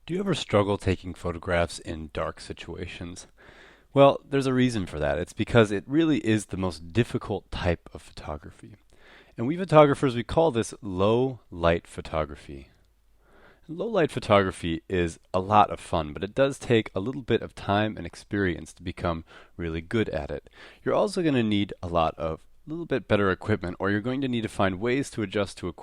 Do you ever struggle taking photographs in dark situations? Well, there's a reason for that. It's because it really is the most difficult type of photography. And we photographers, we call this low light photography. Low light photography is a lot of fun, but it does take a little bit of time and experience to become really good at it. You're also going to need a little bit better equipment, or you're going to need to find ways to adjust to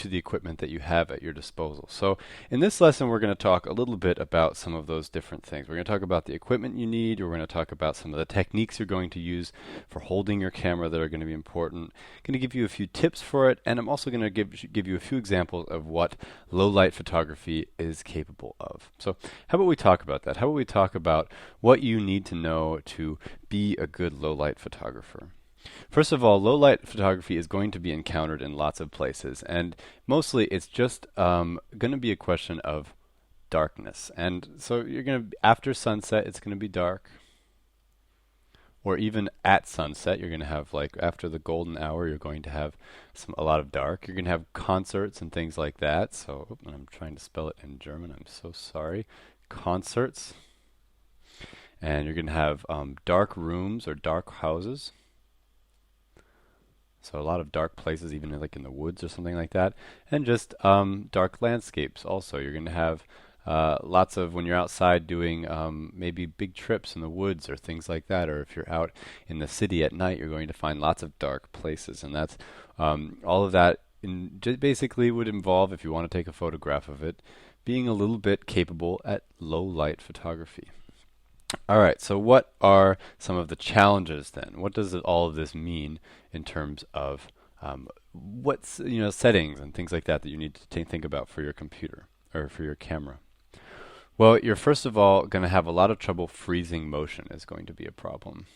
the equipment that you have at your disposal. So in this lesson, we're going to talk a little bit about some of those different things. We're going to talk about the equipment you need. We're going to talk about some of the techniques you're going to use for holding your camera that are going to be important. I'm going to give you a few tips for it, and I'm also going to give you a few examples of what low light photography is capable of. So how about we talk about that? How about we talk about what you need to know to be a good low light photographer? First of all, low light photography is going to be encountered in lots of places, and mostly it's just going to be a question of darkness. And so you're going to, after sunset, it's going to be dark, or even at sunset, you're going to have, like, after the golden hour, you're going to have a lot of dark. You're going to have concerts and things like that. So I'm trying to spell it in German. I'm so sorry. Concerts. And you're going to have dark rooms or dark houses. So a lot of dark places, even like in the woods or something like that. And just dark landscapes also. You're going to have lots of, when you're outside doing maybe big trips in the woods or things like that, or if you're out in the city at night, you're going to find lots of dark places. And that's all of that basically would involve, if you want to take a photograph of it, being a little bit capable at low light photography. All right, so what are some of the challenges then? What does all of this mean in terms of what's, settings and things like that you need to think about for your computer or for your camera? Well, you're first of all going to have a lot of trouble freezing motion is going to be a problem.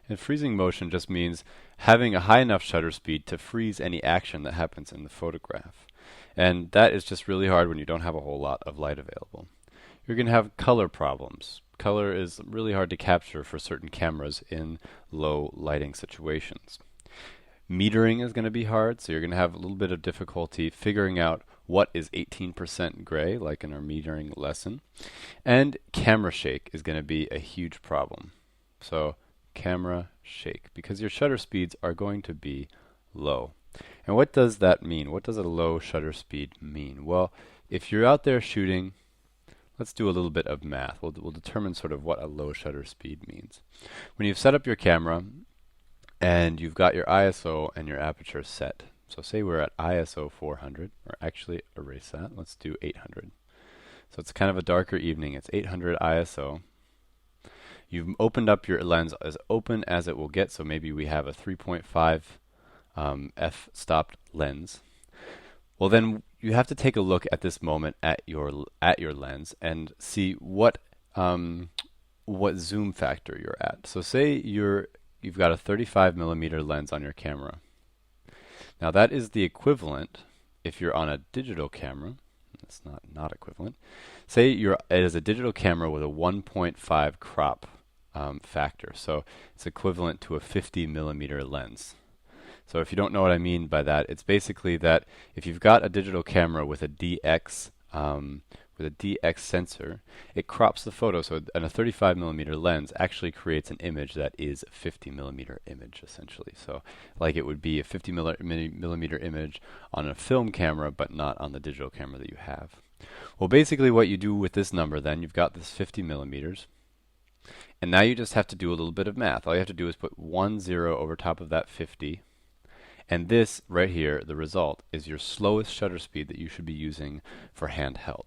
And freezing motion just means having a high enough shutter speed to freeze any action that happens in the photograph. And that is just really hard when you don't have a whole lot of light available. You're going to have color problems. Color is really hard to capture for certain cameras in low lighting situations. Metering is going to be hard, so you're going to have a little bit of difficulty figuring out what is 18% gray, like in our metering lesson. And camera shake is going to be a huge problem. So camera shake, because your shutter speeds are going to be low. And what does that mean? What does a low shutter speed mean? Well, if you're out there shooting, let's do a little bit of math. We'll determine sort of what a low shutter speed means. When you've set up your camera and you've got your ISO and your aperture set, so say we're at ISO 400, or actually erase that, let's do 800. So it's kind of a darker evening, it's 800 ISO. You've opened up your lens as open as it will get, so maybe we have a 3.5 f-stopped lens. Well, then you have to take a look at this moment at your lens and see what zoom factor you're at. So say you've got a 35 millimeter lens on your camera. Now that is the equivalent, if you're on a digital camera, it's not equivalent. Say it is a digital camera with a 1.5 crop factor. So it's equivalent to a 50 millimeter lens. So if you don't know what I mean by that, it's basically that if you've got a digital camera with a DX sensor, it crops the photo. So a 35 millimeter lens actually creates an image that is a 50 millimeter image, essentially. So like it would be a 50 millimeter image on a film camera, but not on the digital camera that you have. Well, basically what you do with this number then, you've got this 50 millimeters. And now you just have to do a little bit of math. All you have to do is put 1 0 over top of that 50. And this right here, the result, is your slowest shutter speed that you should be using for handheld.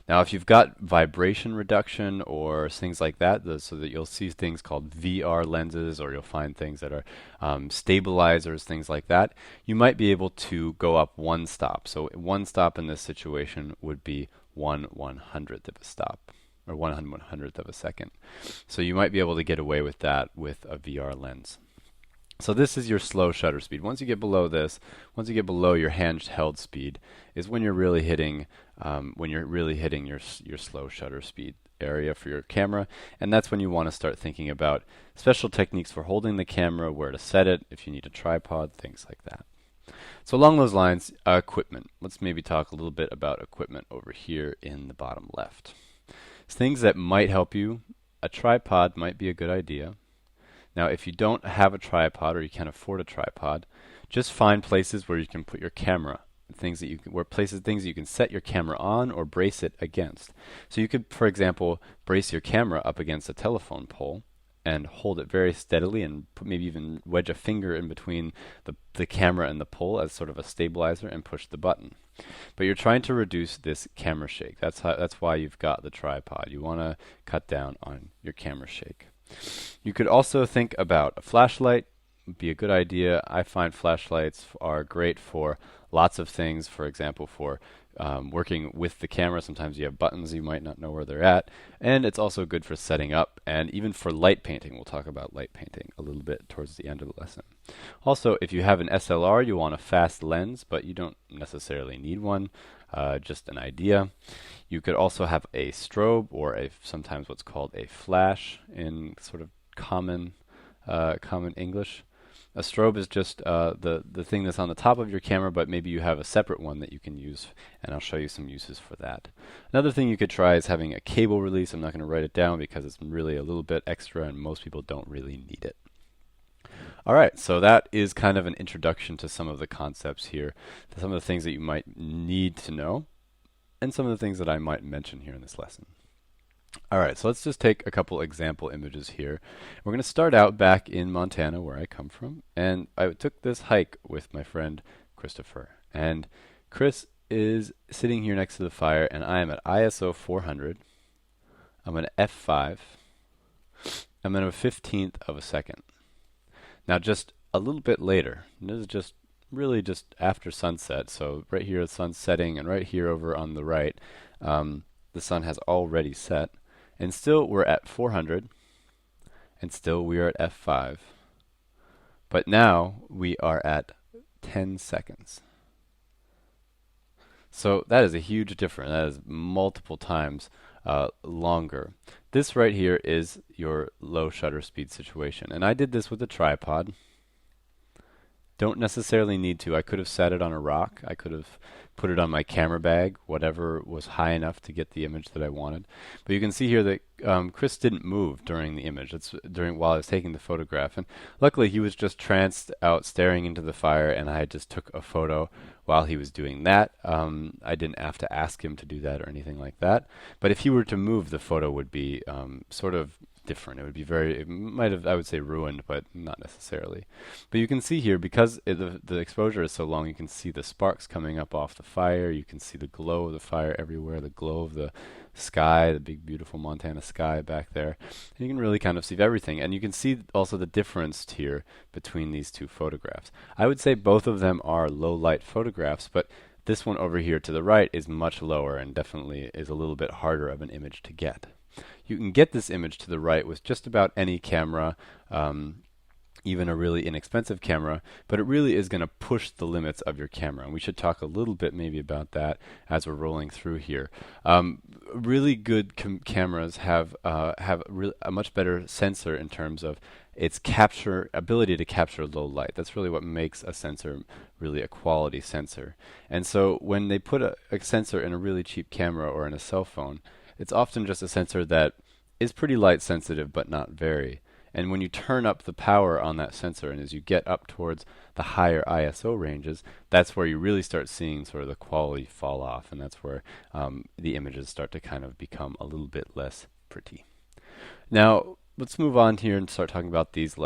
Now, if you've got vibration reduction or things like that, so that you'll see things called VR lenses, or you'll find things that are stabilizers, things like that, you might be able to go up one stop. So one stop in this situation would be 1/100th of a stop, or 1/100th of a second. So you might be able to get away with that with a VR lens. So this is your slow shutter speed. Once you get below this, once you get below your handheld speed, is when you're really hitting your slow shutter speed area for your camera, and that's when you want to start thinking about special techniques for holding the camera, where to set it, if you need a tripod, things like that. So along those lines, equipment. Let's maybe talk a little bit about equipment over here in the bottom left. Things that might help you. A tripod might be a good idea. Now, if you don't have a tripod or you can't afford a tripod, just find places where you can put your camera, things that you can, things that you can set your camera on or brace it against. So you could, for example, brace your camera up against a telephone pole and hold it very steadily and maybe even wedge a finger in between the camera and the pole as sort of a stabilizer and push the button. But you're trying to reduce this camera shake. That's why you've got the tripod. You want to cut down on your camera shake. You could also think about a flashlight. Would be a good idea. I find flashlights are great for lots of things. For example, for working with the camera. Sometimes you have buttons you might not know where they're at. And it's also good for setting up and even for light painting. We'll talk about light painting a little bit towards the end of the lesson. Also, if you have an SLR, you want a fast lens, but you don't necessarily need one. Just an idea. You could also have a strobe or sometimes what's called a flash in sort of common English. A strobe is just the thing that's on the top of your camera, but maybe you have a separate one that you can use, and I'll show you some uses for that. Another thing you could try is having a cable release. I'm not going to write it down because it's really a little bit extra and most people don't really need it. All right, so that is kind of an introduction to some of the concepts here, to some of the things that you might need to know, and some of the things that I might mention here in this lesson. All right, so let's just take a couple example images here. We're going to start out back in Montana, where I come from, and I took this hike with my friend Christopher. And Chris is sitting here next to the fire, and I am at ISO 400. I'm at f5. I'm at a 15th of a second. Now, just a little bit later, and this is just really just after sunset, so right here the sun's setting, and right here over on the right, the sun has already set. And still we're at 400, and still we are at f5. But now we are at 10 seconds. So that is a huge difference. That is multiple times longer. This right here is your low shutter speed situation. And I did this with a tripod. Don't necessarily need to. I could have set it on a rock. I could have put it on my camera bag, whatever was high enough to get the image that I wanted. But you can see here that Chris didn't move during the image. That's while I was taking the photograph. And luckily he was just tranced out staring into the fire, and I just took a photo while he was doing that. I didn't have to ask him to do that or anything like that. But if he were to move, the photo would be sort of different. It would be it might have, I would say, ruined, but not necessarily. But you can see here, because the exposure is so long, you can see the sparks coming up off the fire. You can see the glow of the fire everywhere, the glow of the sky, the big, beautiful Montana sky back there. And you can really kind of see everything. And you can see also the difference here between these two photographs. I would say both of them are low light photographs, but this one over here to the right is much lower and definitely is a little bit harder of an image to get. You can get this image to the right with just about any camera, even a really inexpensive camera, but it really is going to push the limits of your camera. And we should talk a little bit maybe about that as we're rolling through here. Really good cameras have a much better sensor in terms of its ability to capture low light. That's really what makes a sensor really a quality sensor. And so when they put a sensor in a really cheap camera or in a cell phone, it's often just a sensor that is pretty light sensitive, but not very. And when you turn up the power on that sensor, and as you get up towards the higher ISO ranges, that's where you really start seeing sort of the quality fall off, and that's where the images start to kind of become a little bit less pretty. Now, let's move on here and start talking about these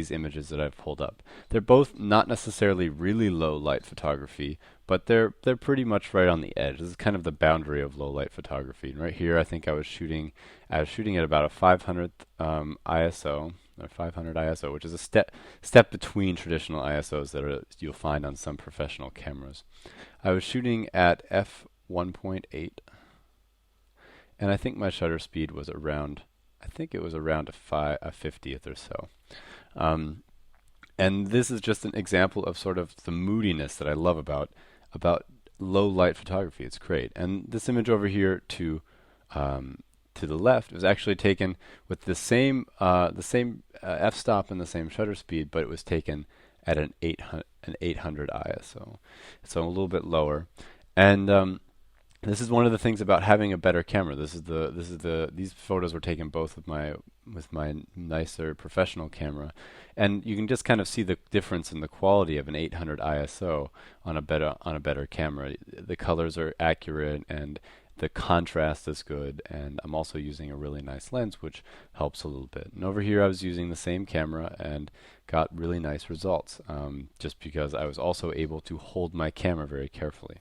images that I've pulled up. They're both not necessarily really low light photography, but they're pretty much right on the edge. This is kind of the boundary of low light photography. And right here, I think I was shooting at about a 500th ISO, or 500 ISO, which is a step between traditional ISOs that you'll find on some professional cameras. I was shooting at f1.8, and I think my shutter speed was around, a 50th or so. And this is just an example of sort of the moodiness that I love about low light photography. It's great. And this image over here to the left was actually taken with the same f-stop and the same shutter speed, but it was taken at an an 800 ISO, so a little bit lower. And this is one of the things about having a better camera. These photos were taken both with my nicer professional camera, and you can just kind of see the difference in the quality of an 800 ISO on a better camera. The colors are accurate and the contrast is good, and I'm also using a really nice lens, which helps a little bit. And over here I was using the same camera and got really nice results, just because I was also able to hold my camera very carefully.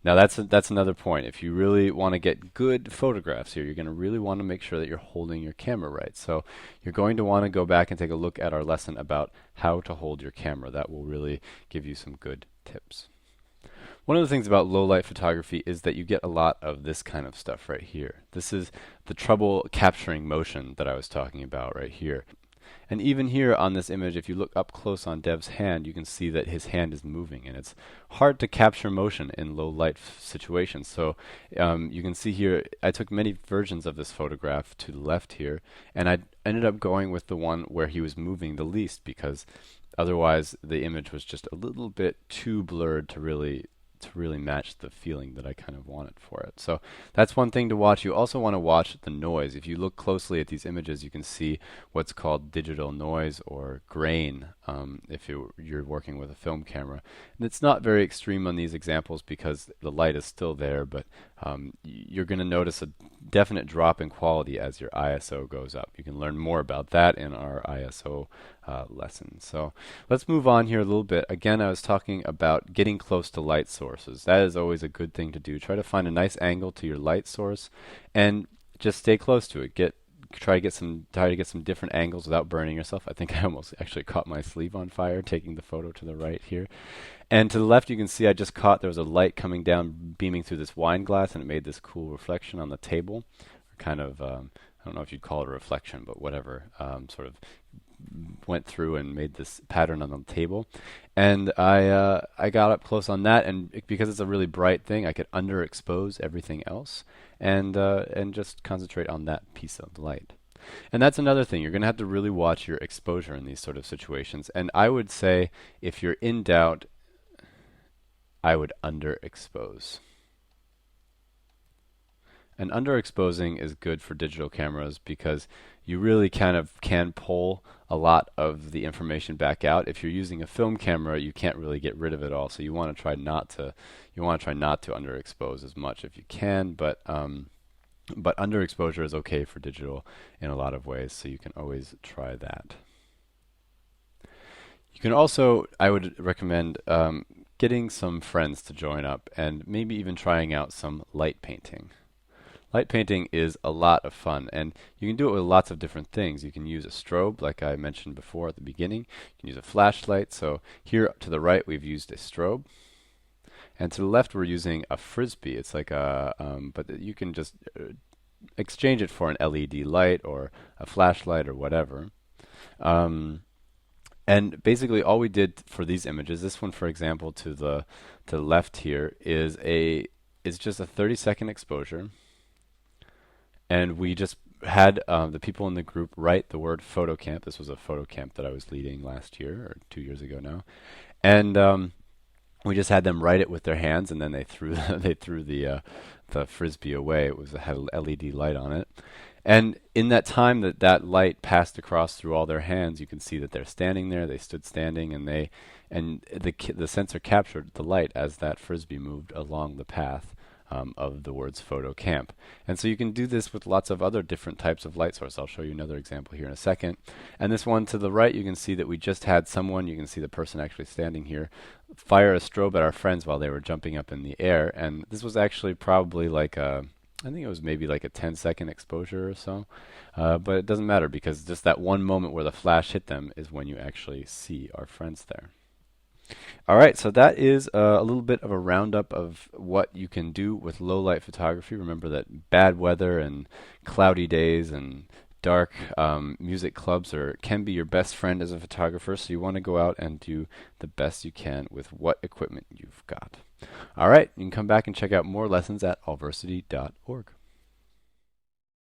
Now that's another point. If you really want to get good photographs here, you're going to really want to make sure that you're holding your camera right. So you're going to want to go back and take a look at our lesson about how to hold your camera. That will really give you some good tips. One of the things about low light photography is that you get a lot of this kind of stuff right here. This is the trouble capturing motion that I was talking about right here. And even here on this image, if you look up close on Dev's hand, you can see that his hand is moving, and it's hard to capture motion in low light situations. So you can see here, I took many versions of this photograph to the left here, and I ended up going with the one where he was moving the least, because otherwise the image was just a little bit too blurred to really match the feeling that I kind of wanted for it. So that's one thing to watch. You also want to watch the noise. If you look closely at these images, you can see what's called digital noise or grain if you're working with a film camera. And it's not very extreme on these examples because the light is still there, but you're going to notice a definite drop in quality as your ISO goes up. You can learn more about that in our ISO lesson. So let's move on here a little bit. Again, I was talking about getting close to light sources. That is always a good thing to do. Try to find a nice angle to your light source and just stay close to it. Try to get some different angles without burning yourself. I think I almost actually caught my sleeve on fire taking the photo to the right here. And to the left, you can see I just caught there was a light coming down, beaming through this wine glass, and it made this cool reflection on the table. Kind of, I don't know if you'd call it a reflection, but whatever, sort of went through and made this pattern on the table. And I got up close on that, and because it's a really bright thing, I could underexpose everything else and just concentrate on that piece of light. And that's another thing. You're going to have to really watch your exposure in these sort of situations. And I would say if you're in doubt, I would underexpose. And underexposing is good for digital cameras because you really kind of can pull a lot of the information back out. If you're using a film camera, you can't really get rid of it all. So you want to try not to underexpose as much if you can, but underexposure is okay for digital in a lot of ways, so you can always try that. You can also, I would recommend getting some friends to join up and maybe even trying out some light painting. Light painting is a lot of fun, and you can do it with lots of different things. You can use a strobe, like I mentioned before at the beginning. You can use a flashlight. So here to the right, we've used a strobe. And to the left, we're using a frisbee. It's like but you can just exchange it for an LED light or a flashlight or whatever. And basically all we did for these images, this one for example to the left here is just a 30-second exposure, and we just had the people in the group write the word photo camp. This was a photo camp that I was leading last year or 2 years ago now, and we just had them write it with their hands, and then they threw the frisbee away. It had an LED light on it. And in that time that light passed across through all their hands, you can see that they're standing there. They stood standing, and the sensor captured the light as that frisbee moved along the path of the words photo camp. And so you can do this with lots of other different types of light source. I'll show you another example here in a second. And this one to the right, you can see that we just had someone, you can see the person actually standing here, fire a strobe at our friends while they were jumping up in the air. And this was actually probably like I think it was maybe like a 10-second exposure or so, but it doesn't matter because just that one moment where the flash hit them is when you actually see our friends there. All right, so that is a little bit of a roundup of what you can do with low light photography. Remember that bad weather and cloudy days and dark music clubs can be your best friend as a photographer, so you want to go out and do the best you can with what equipment you've got. All right, you can come back and check out more lessons at allversity.org.